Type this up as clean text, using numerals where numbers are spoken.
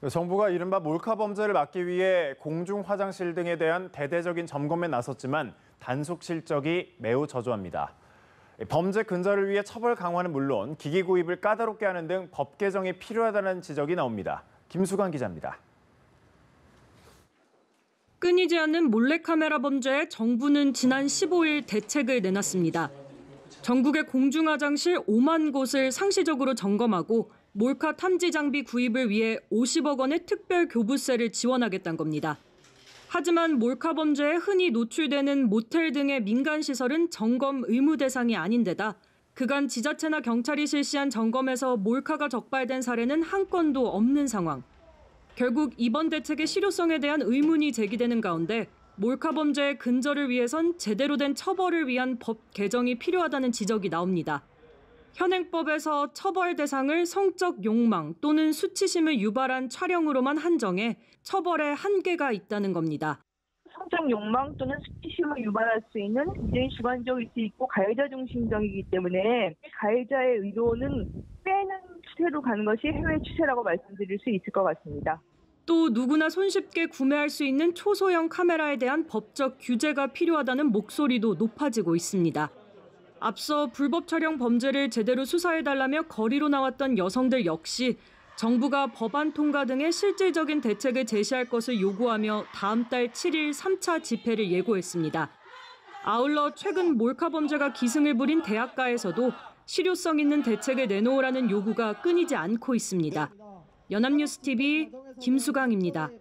정부가 이른바 몰카 범죄를 막기 위해 공중 화장실 등에 대한 대대적인 점검에 나섰지만 단속 실적이 매우 저조합니다. 범죄 근절을 위해 처벌 강화는 물론 기기 구입을 까다롭게 하는 등 법 개정이 필요하다는 지적이 나옵니다. 김수강 기자입니다. 끊이지 않는 몰래카메라 범죄에 정부는 지난 15일 대책을 내놨습니다. 전국의 공중화장실 5만 곳을 상시적으로 점검하고 몰카 탐지 장비 구입을 위해 50억 원의 특별 교부세를 지원하겠다는 겁니다. 하지만 몰카 범죄에 흔히 노출되는 모텔 등의 민간 시설은 점검 의무 대상이 아닌 데다 그간 지자체나 경찰이 실시한 점검에서 몰카가 적발된 사례는 한 건도 없는 상황. 결국 이번 대책의 실효성에 대한 의문이 제기되는 가운데 몰카 범죄의 근절을 위해선 제대로 된 처벌을 위한 법 개정이 필요하다는 지적이 나옵니다. 현행법에서 처벌 대상을 성적 욕망 또는 수치심을 유발한 촬영으로만 한정해 처벌에 한계가 있다는 겁니다. 성적 욕망 또는 수치심을 유발할 수 있는 굉장히 주관적일 수 있고 가해자 중심적이기 때문에 가해자의 의도는 빼는 추세로 가는 것이 해외 추세라고 말씀드릴 수 있을 것 같습니다. 또 누구나 손쉽게 구매할 수 있는 초소형 카메라에 대한 법적 규제가 필요하다는 목소리도 높아지고 있습니다. 앞서 불법 촬영 범죄를 제대로 수사해달라며 거리로 나왔던 여성들 역시 정부가 법안 통과 등의 실질적인 대책을 제시할 것을 요구하며 다음 달 7일 3차 집회를 예고했습니다. 아울러 최근 몰카 범죄가 기승을 부린 대학가에서도 실효성 있는 대책을 내놓으라는 요구가 끊이지 않고 있습니다. 연합뉴스TV 김수강입니다.